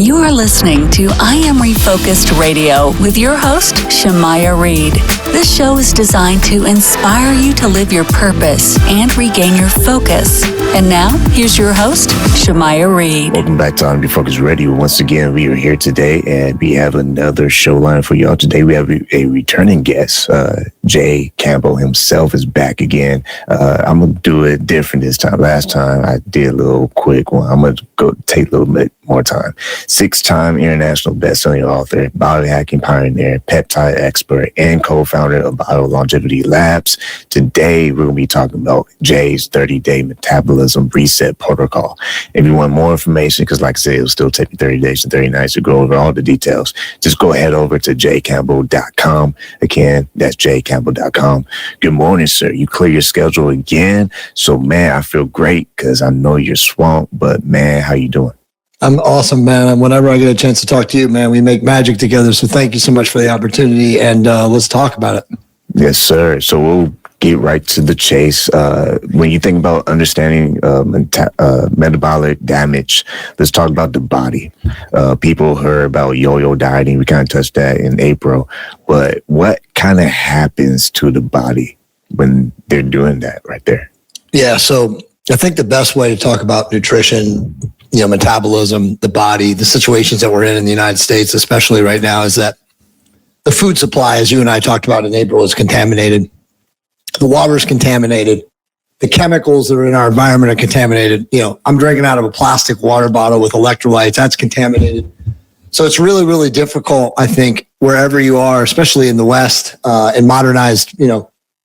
You are listening to I Am Refocused Radio with your host, Shamaya Reed. This show is designed to inspire you to live your purpose and regain your focus. And now, here's your host, Shamaya Reed. Welcome back to I Am Refocused Radio. Once again, we are here today, and we have another show line for y'all. Today, we have a returning guest. Jay Campbell himself is back again. I'm going to do it different this time. Last time, I did a little quick one. I'm going to go take a little bit more time. 6-time international best-selling author, biohacking pioneer, peptide expert, and co-founder of BioLongevity Labs. Today, we're going to be talking about Jay's 30-day metabolism reset protocol. If you want more information, because like I said, it'll still take me 30 days and 30 nights to go over all the details, just go ahead over to jcampbell.com. Again, that's jcampbell.com. Good morning, sir. You clear your schedule again. So, man, I feel great because I know you're swamped, but, man, how you doing? I'm awesome, man. Whenever I get a chance to talk to you, man, we make magic together. So thank you so much for the opportunity, and let's talk about it. Yes, sir. So we'll get right to the chase. When you think about understanding metabolic damage, let's talk about the body. People heard about yo-yo dieting. We kind of touched that in April. But what kind of happens to the body when they're doing that right there? Yeah, so I think the best way to talk about nutrition, metabolism, the body, the situations that we're in the United States, especially right now, is that the food supply, as you and I talked about in April, is contaminated. The water is contaminated. The chemicals that are in our environment are contaminated. I'm drinking out of a plastic water bottle with electrolytes. That's contaminated. So it's really, really difficult, I think, wherever you are, especially in the West, in modernized,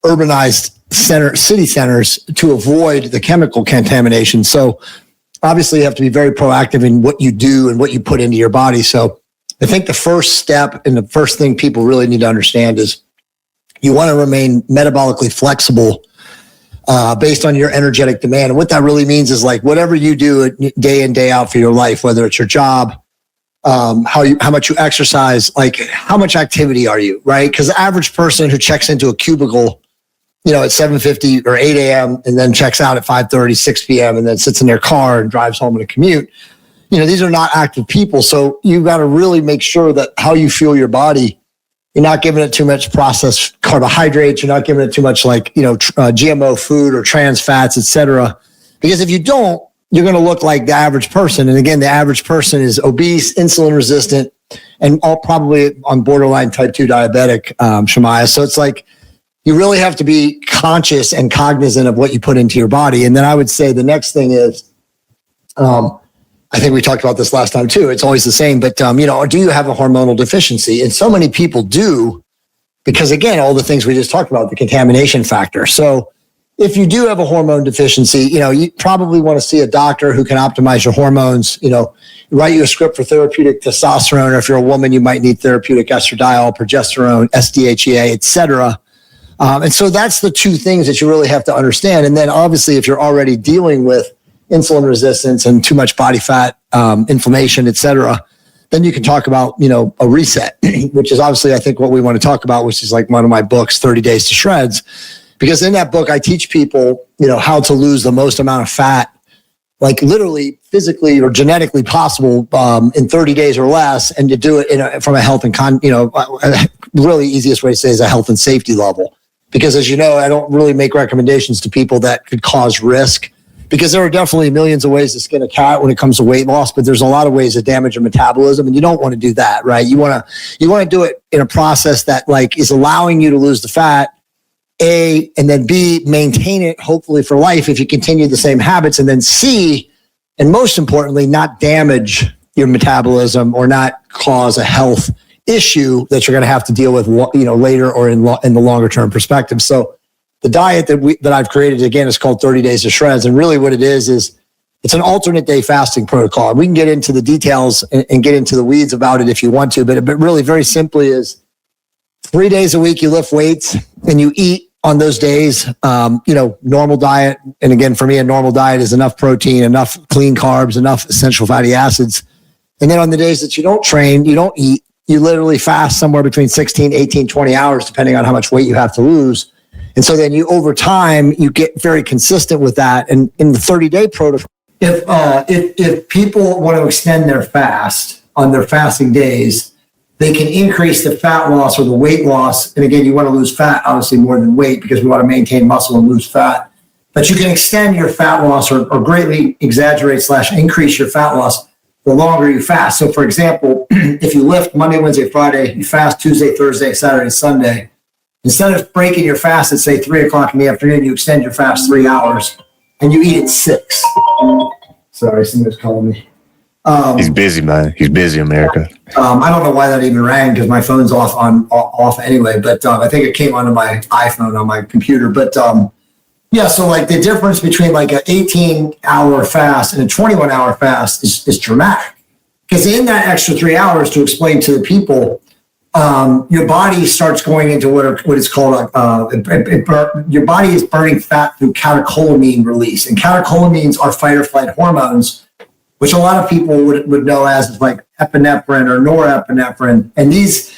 urbanized city centers, to avoid the chemical contamination. So obviously, you have to be very proactive in what you do and what you put into your body. So I think the first step and the first thing people really need to understand is you want to remain metabolically flexible based on your energetic demand. And what that really means is like whatever you do day in, day out for your life, whether it's your job, how much you exercise, like how much activity are you, right? Because the average person who checks into a cubicle at 7:50 or 8 a.m. and then checks out at 5:30, 6 p.m. and then sits in their car and drives home in a commute. These are not active people. So you got to really make sure that how you fuel your body, you're not giving it too much processed carbohydrates. You're not giving it too much GMO food or trans fats, et cetera. Because if you don't, you're going to look like the average person. And again, the average person is obese, insulin resistant, and all probably on borderline type 2 diabetic, Shamaya. So it's like, you really have to be conscious and cognizant of what you put into your body. And then I would say the next thing is, I think we talked about this last time too. It's always the same, but do you have a hormonal deficiency? And so many people do, because again, all the things we just talked about, the contamination factor. So if you do have a hormone deficiency, you probably want to see a doctor who can optimize your hormones, write you a script for therapeutic testosterone, or if you're a woman, you might need therapeutic estradiol, progesterone, SDHEA, et cetera. And so that's the two things that you really have to understand. And then obviously, if you're already dealing with insulin resistance and too much body fat, inflammation, et cetera, then you can talk about, a reset, which is obviously, I think, what we want to talk about, which is like one of my books, 30 Days to Shreds. Because in that book, I teach people, how to lose the most amount of fat, like literally, physically or genetically possible in 30 days or less, and to do it from a health and really easiest way to say is a health and safety level. Because as you know, I don't really make recommendations to people that could cause risk, because there are definitely millions of ways to skin a cat when it comes to weight loss, but there's a lot of ways to damage your metabolism, and you don't want to do that, right? You want to do it in a process that is allowing you to lose the fat, A, and then B, maintain it hopefully for life if you continue the same habits, and then C, and most importantly, not damage your metabolism or not cause a health issue that you're going to have to deal with, later or in the longer term perspective. So the diet that I've created, again, is called 30 Days to Shreds. And really what it is it's an alternate day fasting protocol. We can get into the details and get into the weeds about it if you want to, but really very simply is 3 days a week, you lift weights and you eat on those days, normal diet. And again, for me, a normal diet is enough protein, enough clean carbs, enough essential fatty acids. And then on the days that you don't train, you don't eat, you literally fast somewhere between 16, 18, 20 hours, depending on how much weight you have to lose. And so then over time, you get very consistent with that. And in the 30-day protocol, if people want to extend their fast, on their fasting days, they can increase the fat loss or the weight loss. And again, you want to lose fat, obviously more than weight, because we want to maintain muscle and lose fat. But you can extend your fat loss or greatly exaggerate / increase your fat loss the longer you fast. So for example, if you lift Monday, Wednesday, Friday, you fast Tuesday, Thursday, Saturday, Sunday, instead of breaking your fast at say 3:00 in the afternoon, you extend your fast 3 hours and you eat at 6. Sorry, somebody's calling me. He's busy, man. He's busy, America. I don't know why that even rang because my phone's off anyway. But I think it came onto my iPhone on my computer. But yeah, so like the difference between like an 18-hour fast and a 21-hour fast is dramatic. Because in that extra 3 hours, to explain to the people, your body starts going into what is called your body is burning fat through catecholamine release, and catecholamines are fight or flight hormones, which a lot of people would know as like epinephrine or norepinephrine. And these,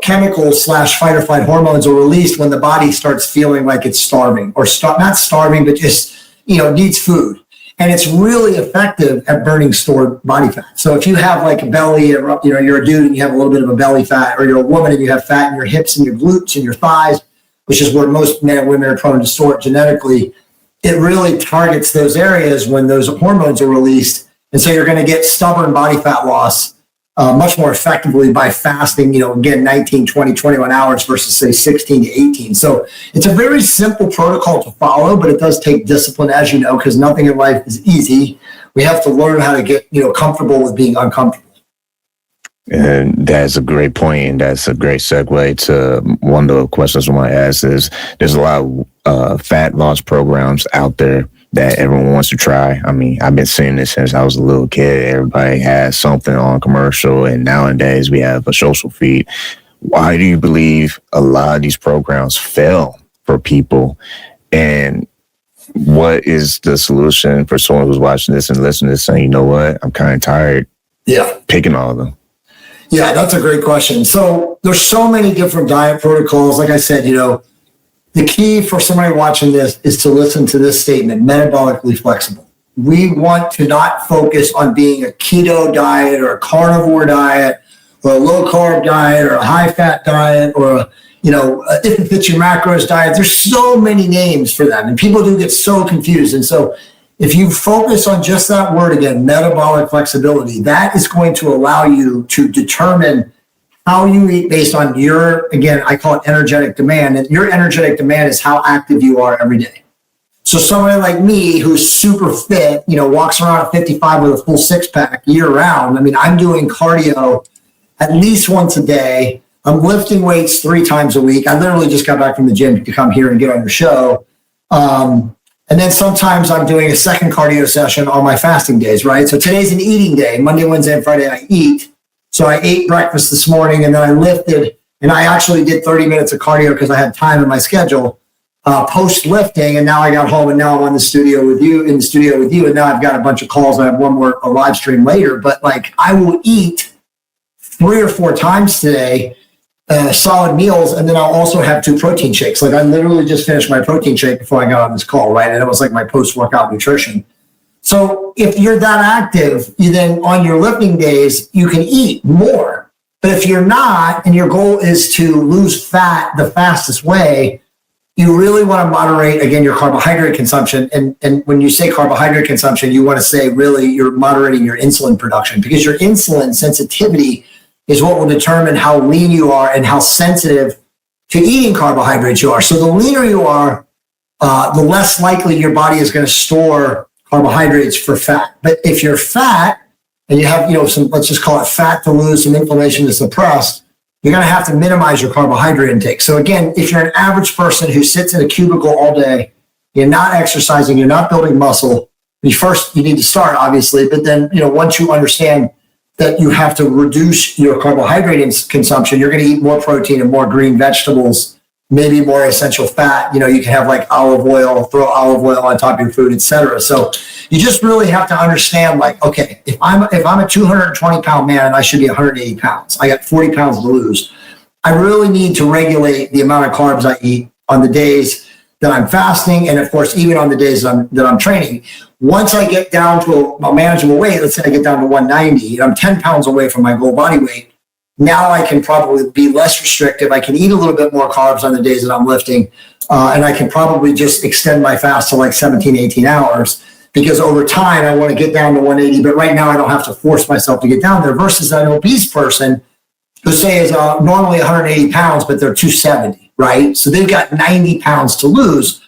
chemicals / fight or flight hormones are released when the body starts feeling like it's starving or not starving, but just, needs food. And it's really effective at burning stored body fat. So if you have like a belly, you're a dude and you have a little bit of a belly fat, or you're a woman and you have fat in your hips and your glutes and your thighs, which is where most men and women are prone to store it genetically, it really targets those areas when those hormones are released. And so you're going to get stubborn body fat loss much more effectively by fasting, again, 19, 20, 21 hours versus say 16 to 18. So it's a very simple protocol to follow, but it does take discipline, as you know, because nothing in life is easy. We have to learn how to get, comfortable with being uncomfortable. And that's a great point, and that's a great segue to one of the questions I want to ask is there's a lot of fat loss programs out there that everyone wants to try. I mean, I've been seeing this since I was a little kid. Everybody has something on commercial, and nowadays we have a social feed. Why do you believe a lot of these programs fail for people? And what is the solution for someone who's watching this and listening to this saying, you know what, I'm kind of tired picking all of them? Yeah, that's a great question. So there's so many different diet protocols. Like I said, the key for somebody watching this is to listen to this statement: metabolically flexible. We want to not focus on being a keto diet or a carnivore diet or a low carb diet or a high fat diet or if it fits your macros diet. There's so many names for them, and people do get so confused. And so if you focus on just that word again, metabolic flexibility, that is going to allow you to determine how you eat based on your, again, I call it energetic demand. And your energetic demand is how active you are every day. So somebody like me who's super fit, walks around at 55 with a full 6-pack year round. I mean, I'm doing cardio at least once a day. I'm lifting weights 3 times a week. I literally just got back from the gym to come here and get on your show. And then sometimes I'm doing a second cardio session on my fasting days, right? So today's an eating day. Monday, Wednesday, and Friday I eat. So I ate breakfast this morning, and then I lifted, and I actually did 30 minutes of cardio because I had time in my schedule post lifting. And now I got home, and now I'm in the studio with you, and now I've got a bunch of calls. I have one more a live stream later, but like I will eat 3 or 4 times today, solid meals, and then I'll also have 2 protein shakes. Like I literally just finished my protein shake before I got on this call, right? And it was like my post-workout nutrition. So if you're that active, you then on your lifting days, you can eat more. But if you're not, and your goal is to lose fat the fastest way, you really want to moderate, again, your carbohydrate consumption. And when you say carbohydrate consumption, you want to say really you're moderating your insulin production, because your insulin sensitivity is what will determine how lean you are and how sensitive to eating carbohydrates you are. So the leaner you are, the less likely your body is going to store carbohydrates for fat. But if you're fat and you have, some, let's just call it fat to lose, some inflammation to suppress, you're going to have to minimize your carbohydrate intake. So again, if you're an average person who sits in a cubicle all day, you're not exercising, you're not building muscle, you need to start, obviously. But then, once you understand that you have to reduce your carbohydrate consumption, you're going to eat more protein and more green vegetables, maybe more essential fat. You can have like olive oil, throw olive oil on top of your food, etc. So you just really have to understand, like, okay, if I'm a 220 pound man and I should be 180 pounds, I got 40 pounds to lose. I really need to regulate the amount of carbs I eat on the days that I'm fasting, and of course, even on the days that I'm training. Once I get down to a manageable weight, let's say I get down to 190, and I'm 10 pounds away from my goal body weight, now I can probably be less restrictive. I can eat a little bit more carbs on the days that I'm lifting, and I can probably just extend my fast to like 17, 18 hours, because over time I want to get down to 180, but right now I don't have to force myself to get down there, versus an obese person who say is normally 180 pounds, but they're 270, right? So they've got 90 pounds to lose.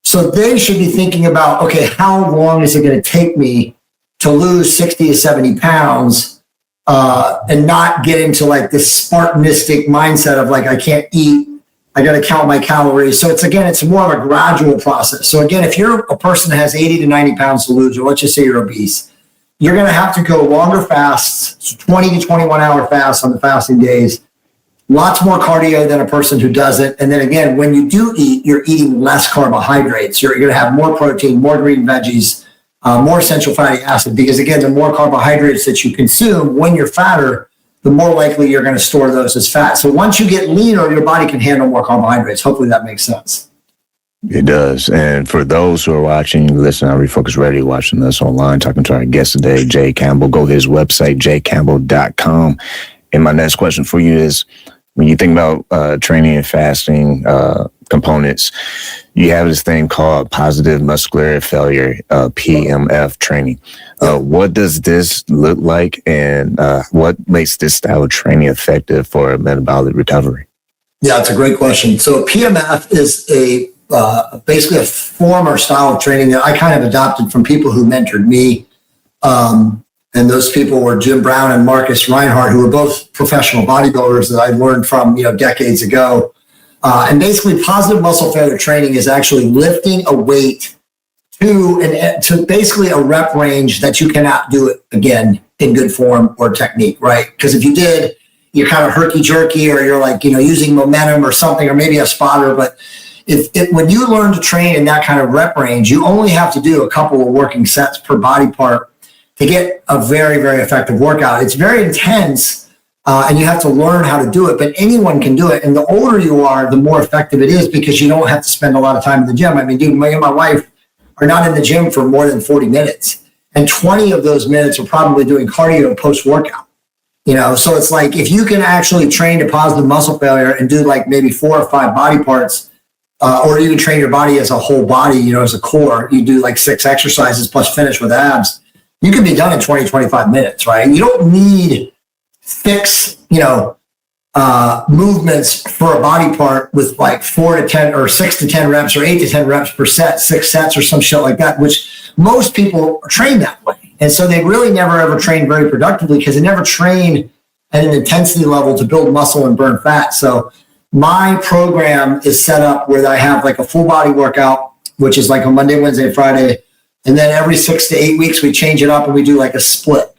So they should be thinking about, okay, how long is it going to take me to lose 60 to 70 pounds and not get into like this Spartanistic mindset of like, I can't eat, I got to count my calories. So it's more of a gradual process. So again, if you're a person that has 80 to 90 pounds to lose, or let's just say you're obese, you're going to have to go longer fasts, so 20 to 21 hour fasts on the fasting days, lots more cardio than a person who doesn't. And then again, when you do eat, you're eating less carbohydrates. You're going to have more protein, more green veggies, more essential fatty acid, because again, the more carbohydrates that you consume when you're fatter, the more likely you're going to store those as fat. So once you get leaner, your body can handle more carbohydrates. Hopefully that makes sense. It does. And for those who are watching, listening on Refocused Radio, watching us online, talking to our guest today, Jay Campbell, go to his website, jcampbell.com. And my next question for you is, when you think about training and fasting components, you have this thing called positive muscular failure, PMF training. What does this look like, and what makes this style of training effective for metabolic recovery? Yeah, it's a great question. So PMF is basically a form or style of training that I kind of adopted from people who mentored me. And those people were Jim Brown and Marcus Reinhardt, who were both professional bodybuilders that I learned from, decades ago. And basically positive muscle failure training is actually lifting a weight to basically a rep range that you cannot do it again in good form or technique, right? Because if you did, you're kind of herky-jerky, or you're like, using momentum or something, or maybe a spotter. But when you learn to train in that kind of rep range, you only have to do a couple of working sets per body part to get a very, very effective workout. It's very intense, and you have to learn how to do it, but anyone can do it. And the older you are, the more effective it is, because you don't have to spend a lot of time in the gym. I mean, dude, me and my wife are not in the gym for more than 40 minutes. And 20 of those minutes are probably doing cardio post-workout. So it's like, if you can actually train to positive muscle failure and do like maybe 4 or 5 body parts, or even train your body as a whole body, as a core, you do like 6 exercises plus finish with abs, you can be done in 20, 25 minutes, right? You don't need 6, movements for a body part with like 4 to 10 or 6 to 10 reps or 8 to 10 reps per set, 6 sets or some shit like that, which most people are trained that way. And so they really never ever train very productively, because they never train at an intensity level to build muscle and burn fat. So my program is set up where I have like a full body workout, which is like a Monday, Wednesday, Friday. And then every 6 to 8 weeks, we change it up and we do like a split,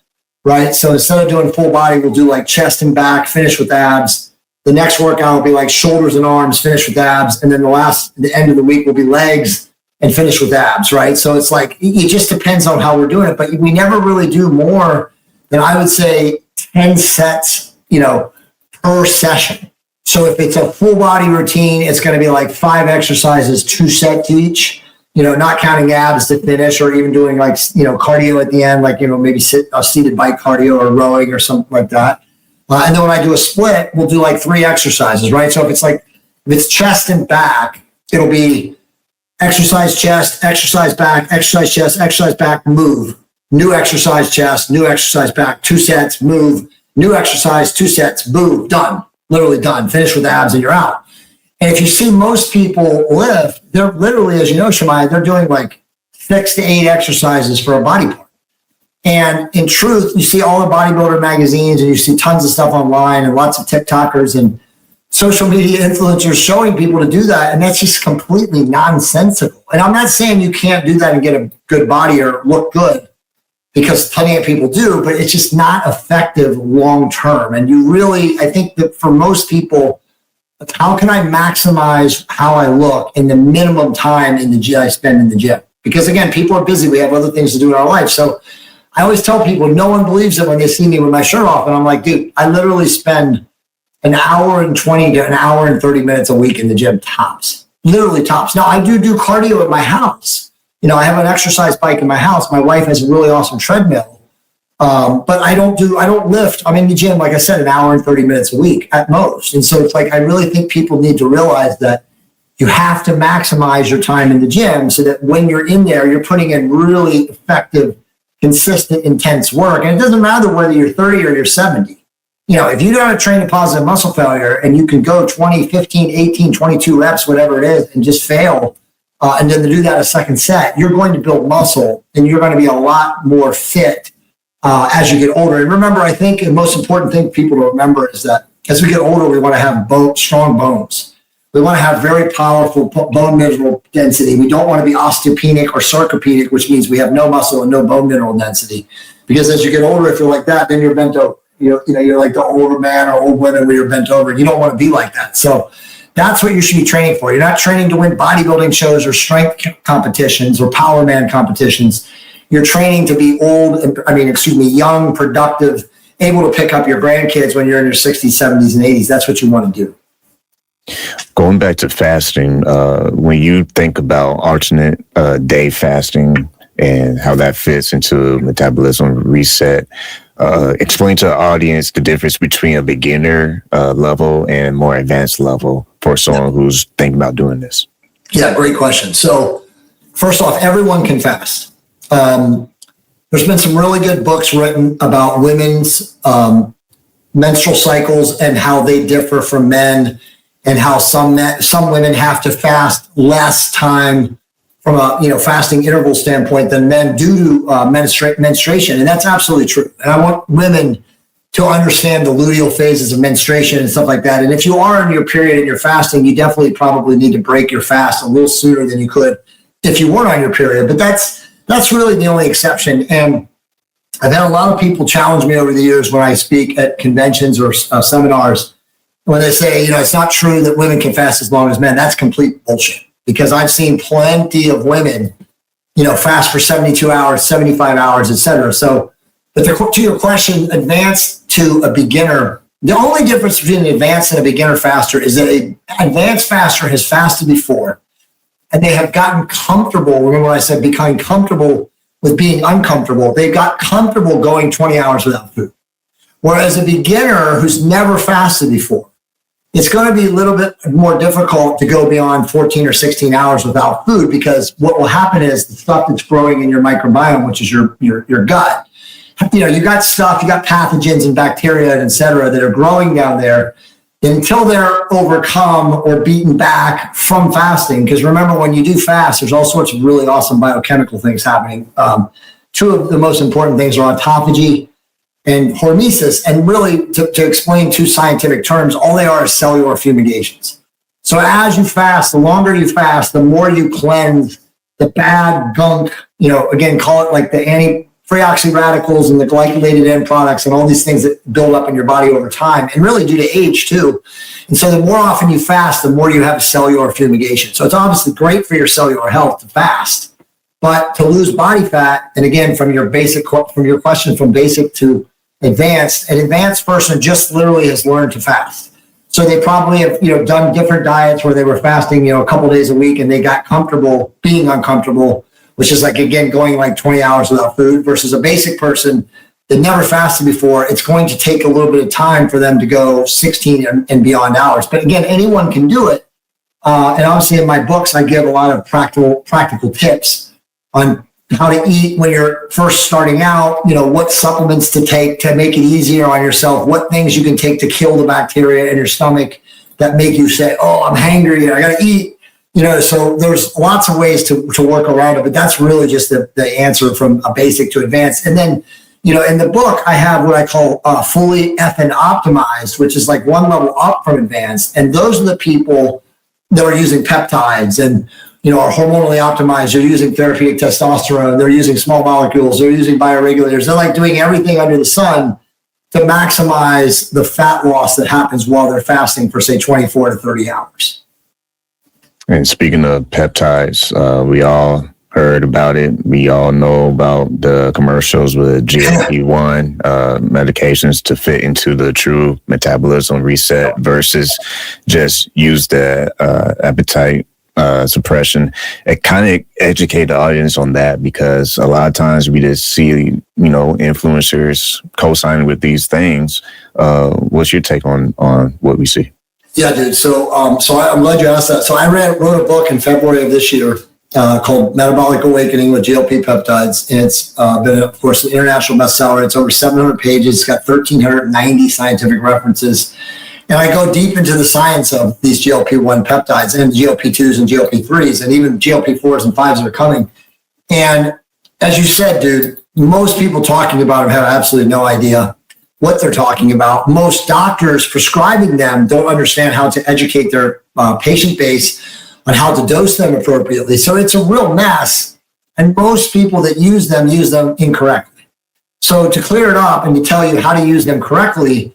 right? So instead of doing full body, we'll do like chest and back, finish with abs. The next workout will be like shoulders and arms, finish with abs. And then the end of the week will be legs and finish with abs, right? So it's like, it just depends on how we're doing it. But we never really do more than, I would say, 10 sets, per session. So if it's a full body routine, it's going to be like 5 exercises, 2 sets each. Not counting abs to finish, or even doing like, cardio at the end, like, maybe a seated bike cardio or rowing or something like that. And then when I do a split, we'll do like 3 exercises, right? So if it's chest and back, it'll be exercise chest, exercise back, exercise chest, exercise back, move. New exercise chest, new exercise back, 2 sets, move. New exercise, 2 sets, move, done. Literally done. Finish with abs and you're out. And if you see most people lift, they're literally, as you know, Shemaya, they're doing like 6 to 8 exercises for a body part. And in truth, you see all the bodybuilder magazines, and you see tons of stuff online, and lots of TikTokers and social media influencers showing people to do that. And that's just completely nonsensical. And I'm not saying you can't do that and get a good body or look good, because plenty of people do, but it's just not effective long term. And I think that for most people, how can I maximize how I look in the minimum time in the gym I spend in the gym? Because again, people are busy. We have other things to do in our life. So I always tell people, no one believes it when they see me with my shirt off. And I'm like, dude, I literally spend an hour and 20 to an hour and 30 minutes a week in the gym tops. literally tops. Now I do cardio at my house. I have an exercise bike in my house. My wife has a really awesome treadmill. But I don't lift. I'm in the gym, like I said, an hour and 30 minutes a week at most. And so it's like, I really think people need to realize that you have to maximize your time in the gym so that when you're in there, you're putting in really effective, consistent, intense work. And it doesn't matter whether you're 30 or you're 70. If you don't train a positive muscle failure and you can go 20, 15, 18, 22 reps, whatever it is, and just fail, and then to do that a second set, you're going to build muscle and you're going to be a lot more fit as you get older. And remember, I think the most important thing people to remember is that as we get older, we want to have strong bones. We want to have very powerful bone mineral density. We don't want to be osteopenic or sarcopenic, which means we have no muscle and no bone mineral density. Because as you get older, if you're like that, then you're bent over. You're like the older man or old women where you're bent over. You don't want to be like that. So that's what you should be training for. You're not training to win bodybuilding shows or strength competitions or power man competitions. You're training to be young, productive, able to pick up your grandkids when you're in your 60s, 70s, and 80s. That's what you want to do. Going back to fasting, when you think about alternate day fasting and how that fits into metabolism reset, explain to the audience the difference between a beginner level and more advanced level for someone who's thinking about doing this. Yeah, great question. So first off, everyone can fast. There's been some really good books written about women's menstrual cycles and how they differ from men, and how some women have to fast less time from a fasting interval standpoint than men due to menstruation, and that's absolutely true. And I want women to understand the luteal phases of menstruation and stuff like that. And if you are in your period and you're fasting, you definitely probably need to break your fast a little sooner than you could if you weren't on your period. But that's really the only exception. And I've had a lot of people challenge me over the years when I speak at conventions or seminars, when they say, it's not true that women can fast as long as men. That's complete bullshit, because I've seen plenty of women, fast for 72 hours, 75 hours, et cetera. So, but to your question, advanced to a beginner, the only difference between an advanced and a beginner faster is that an advanced faster has fasted before, and they have gotten comfortable. Remember when I said becoming comfortable with being uncomfortable? They got comfortable going 20 hours without food. Whereas a beginner who's never fasted before, it's going to be a little bit more difficult to go beyond 14 or 16 hours without food, because what will happen is the stuff that's growing in your microbiome, which is your gut, you got stuff, you got pathogens and bacteria and et cetera that are growing down there until they're overcome or beaten back from fasting. Because remember, when you do fast, there's all sorts of really awesome biochemical things happening. Two of the most important things are autophagy and hormesis. And really, to explain two scientific terms, all they are is cellular fumigations. So as you fast, the longer you fast, the more you cleanse the bad gunk, again, call it like the free oxyradicals and the glycolated end products and all these things that build up in your body over time, and really due to age too. And so the more often you fast, the more you have cellular fumigation. So it's obviously great for your cellular health to fast, but to lose body fat, and again, from your question, from basic to advanced, an advanced person just literally has learned to fast. So they probably have, done different diets where they were fasting, a couple days a week, and they got comfortable being uncomfortable, which is like, again, going like 20 hours without food, versus a basic person that never fasted before. It's going to take a little bit of time for them to go 16 and beyond hours. But again, anyone can do it. And obviously in my books, I give a lot of practical tips on how to eat when you're first starting out, what supplements to take to make it easier on yourself, what things you can take to kill the bacteria in your stomach that make you say, oh, I'm hangry, I got to eat. So there's lots of ways to work around it, but that's really just the answer from a basic to advanced. And then, in the book, I have what I call fully effing optimized, which is like one level up from advanced. And those are the people that are using peptides and, are hormonally optimized. They're using therapeutic testosterone. They're using small molecules. They're using bioregulators. They're like doing everything under the sun to maximize the fat loss that happens while they're fasting for, say, 24 to 30 hours. And speaking of peptides, we all heard about it. We all know about the commercials with GLP-1 medications to fit into the true metabolism reset versus just use the appetite suppression. It kind of educate the audience on that, because a lot of times we just see, influencers co-signing with these things. What's your take on what we see? Yeah, dude. So I'm glad you asked that. So I wrote a book in February of this year called Metabolic Awakening with GLP Peptides. And it's been, of course, an international bestseller. It's over 700 pages. It's got 1,390 scientific references. And I go deep into the science of these GLP-1 peptides and GLP-2s and GLP-3s and even GLP-4s and 5s that are coming. And as you said, dude, most people talking about them have absolutely no idea what they're talking about. Most doctors prescribing them don't understand how to educate their patient base on how to dose them appropriately. So it's a real mess. And most people that use them incorrectly. So to clear it up and to tell you how to use them correctly,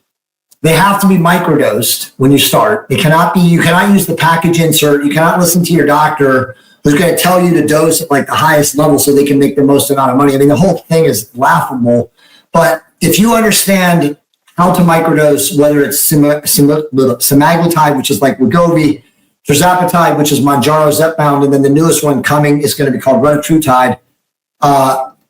they have to be microdosed when you start. You cannot use the package insert. You cannot listen to your doctor who's going to tell you to dose at like the highest level so they can make the most amount of money. I mean, the whole thing is laughable. But if you understand how to microdose, whether it's semaglutide, which is like Wegovy, tirzepatide, which is Mounjaro, Zepbound, and then the newest one coming is going to be called retatrutide.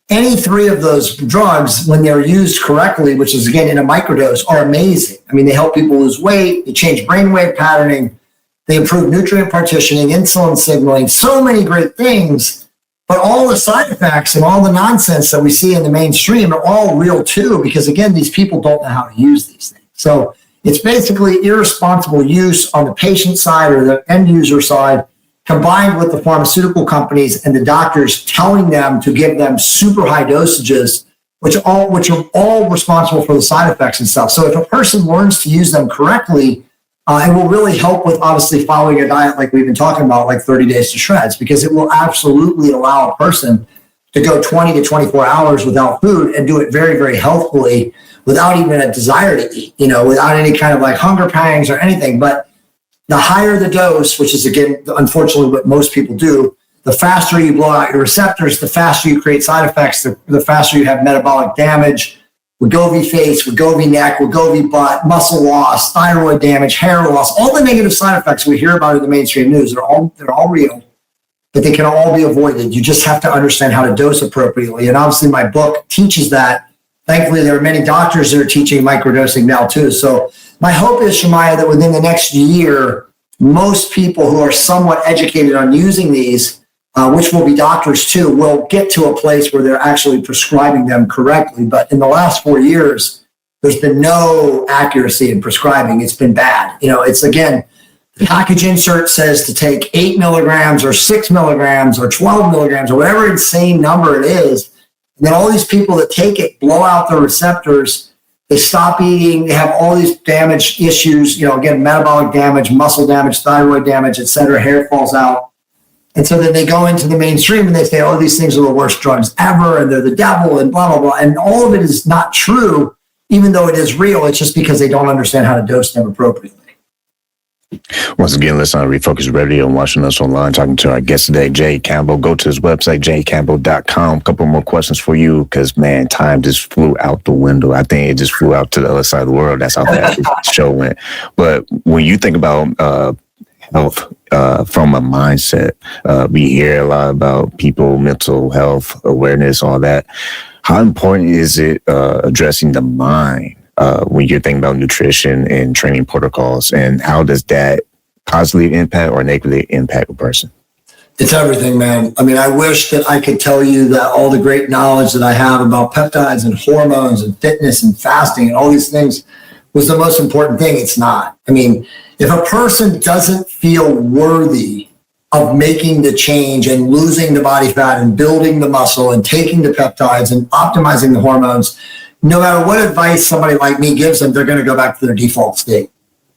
Any three of those drugs, when they're used correctly, which is again in a microdose, are amazing. I mean, they help people lose weight, they change brainwave patterning, they improve nutrient partitioning, insulin signaling, so many great things. But all the side effects and all the nonsense that we see in the mainstream are all real too, because again, these people don't know how to use these things. So it's basically irresponsible use on the patient side or the end user side, combined with the pharmaceutical companies and the doctors telling them to give them super high dosages, which are all responsible for the side effects and stuff. So if a person learns to use them correctly, it will really help with obviously following a diet like we've been talking about, like 30 days to shreds, because it will absolutely allow a person to go 20 to 24 hours without food and do it very, very healthfully without even a desire to eat, without any kind of like hunger pangs or anything. But the higher the dose, which is, again, unfortunately what most people do, the faster you blow out your receptors, the faster you create side effects, the faster you have metabolic damage, Wegovy face, Wegovy neck, Wegovy butt, muscle loss, thyroid damage, hair loss, all the negative side effects we hear about in the mainstream news, they're all real, but they can all be avoided. You just have to understand how to dose appropriately. And obviously my book teaches that. Thankfully, there are many doctors that are teaching microdosing now too. So my hope is, Shemaya, that within the next year, most people who are somewhat educated on using these, which will be doctors too, will get to a place where they're actually prescribing them correctly. But in the last 4 years, there's been no accuracy in prescribing. It's been bad. It's, again, the package insert says to take 8 milligrams or 6 milligrams or 12 milligrams or whatever insane number it is. And then all these people that take it blow out their receptors. They stop eating. They have all these damage issues, again, metabolic damage, muscle damage, thyroid damage, et cetera. Hair falls out. And so then they go into the mainstream and they say, oh, these things are the worst drugs ever, and they're the devil, and blah, blah, blah. And all of it is not true, even though it is real. It's just because they don't understand how to dose them appropriately. Once again, listen on Refocused Radio and watching us online, talking to our guest today, Jay Campbell. Go to his website, jcampbell.com. A couple more questions for you, because, man, time just flew out the window. I think it just flew out to the other side of the world. That's how fast the show went. But when you think about health from a mindset, we hear a lot about people, mental health, awareness, all that. How important is it addressing the mind when you're thinking about nutrition and training protocols, and how does that positively impact or negatively impact a person? It's everything, man. I mean, I wish that I could tell you that all the great knowledge that I have about peptides and hormones and fitness and fasting and all these things was the most important thing. It's not. I mean, if a person doesn't feel worthy of making the change and losing the body fat and building the muscle and taking the peptides and optimizing the hormones, no matter what advice somebody like me gives them, they're going to go back to their default state.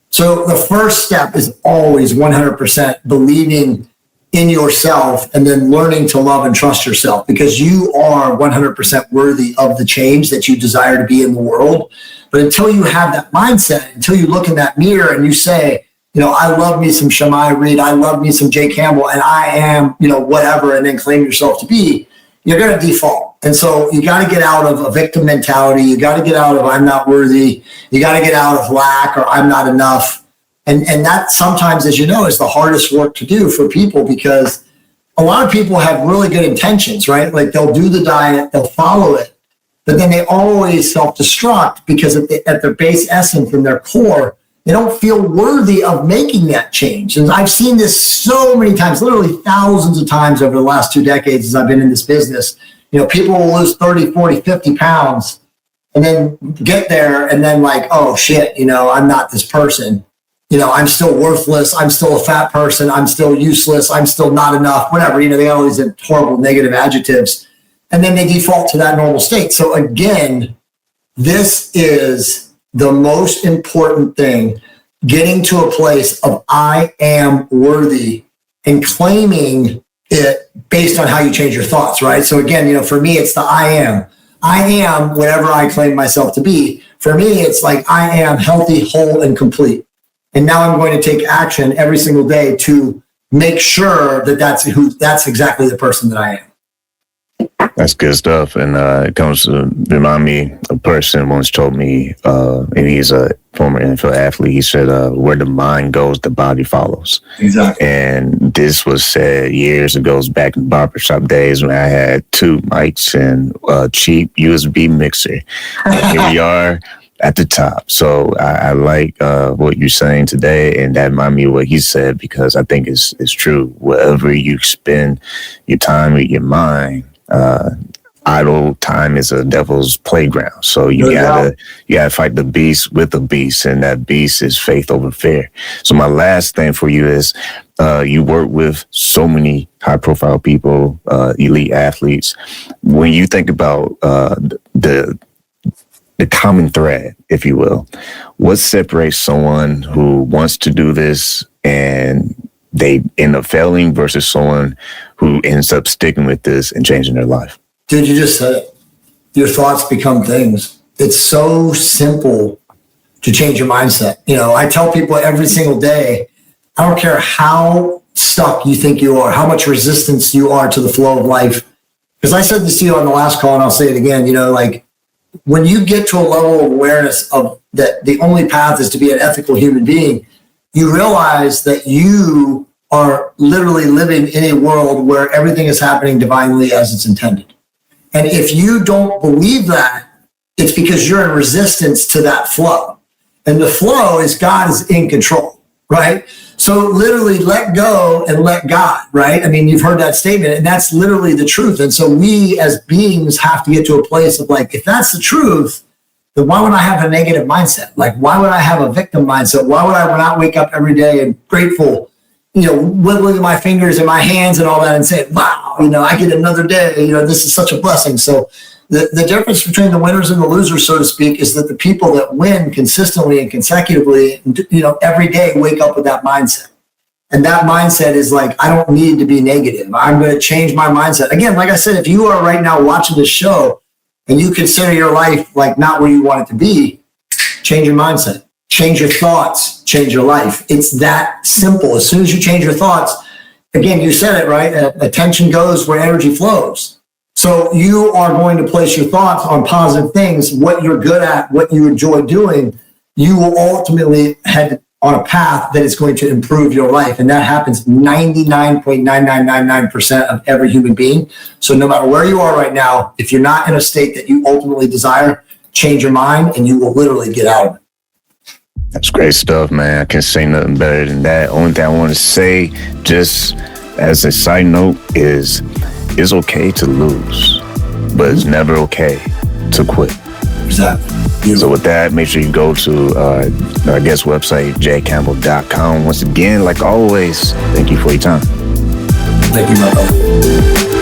So the first step is always 100% believing in yourself and then learning to love and trust yourself, because you are 100% worthy of the change that you desire to be in the world. But until you have that mindset, until you look in that mirror and you say, I love me some Shemaya Reed, I love me some Jay Campbell, and I am, whatever, and then claim yourself to be, you're going to default. And so you got to get out of a victim mentality. You got to get out of I'm not worthy. You got to get out of lack or I'm not enough. And that sometimes, as you know, is the hardest work to do for people, because a lot of people have really good intentions, right? Like they'll do the diet, they'll follow it, but then they always self-destruct because at their base essence and their core, they don't feel worthy of making that change. And I've seen this so many times, literally thousands of times over the last 2 decades as I've been in this business. You know, people will lose 30, 40, 50 pounds and then get there and then like, oh shit, you know, I'm not this person. You know, I'm still worthless. I'm still a fat person. I'm still useless. I'm still not enough, whatever. You know, they always have horrible negative adjectives. And then they default to that normal state. So again, this is the most important thing, getting to a place of I am worthy and claiming it based on how you change your thoughts, right? So again, you know, for me, it's the I am. I am whatever I claim myself to be. For me, it's like I am healthy, whole, and complete. And now I'm going to take action every single day to make sure that that's exactly the person that I am. That's good stuff. And it comes to remind me, a person once told me, and he's a former NFL athlete, he said, where the mind goes, the body follows. Exactly. And this was said years ago, back in barbershop days when I had 2 mics and a cheap USB mixer. And here we are at the top. So I like what you're saying today, and that reminded me of what he said, because I think it's true. Wherever you spend your time with your mind, idle time is a devil's playground. So you gotta fight the beast with the beast, and that beast is faith over fear. So my last thing for you is, you work with so many high profile people, elite athletes. When you think about the common thread, if you will, what separates someone who wants to do this and they end up failing versus someone who ends up sticking with this and changing their life? Dude, you just said it. Your thoughts become things. It's so simple to change your mindset. You know, I tell people every single day, I don't care how stuck you think you are, how much resistance you are to the flow of life. Because I said this to you on the last call, and I'll say it again, you know, like when you get to a level of awareness of that the only path is to be an ethical human being, you realize that you are literally living in a world where everything is happening divinely as it's intended. And if you don't believe that, it's because you're in resistance to that flow. And the flow is God is in control, right? So literally let go and let God, right? I mean, you've heard that statement, and that's literally the truth. And so we as beings have to get to a place of like, if that's the truth, then why would I have a negative mindset? Like, why would I have a victim mindset? Why would I not wake up every day and grateful, you know, wiggling my fingers and my hands and all that and say, wow, you know, I get another day, you know, this is such a blessing. So the difference between the winners and the losers, so to speak, is that the people that win consistently and consecutively, you know, every day wake up with that mindset. And that mindset is like, I don't need to be negative. I'm going to change my mindset. Again, like I said, if you are right now watching this show and you consider your life like not where you want it to be, change your mindset, change your thoughts, change your life. It's that simple. As soon as you change your thoughts, again, you said it, right? Attention goes where energy flows. So you are going to place your thoughts on positive things, what you're good at, what you enjoy doing. You will ultimately head on a path that is going to improve your life. And that happens 99.9999% of every human being. So no matter where you are right now, if you're not in a state that you ultimately desire, change your mind and you will literally get out of it. That's great stuff, man. I can't say nothing better than that. Only thing I want to say, just as a side note, is it's okay to lose, but it's never okay to quit. Exactly. So with that, make sure you go to our guest website, jcampbell.com. Once again, like always, thank you for your time. Thank you, my brother.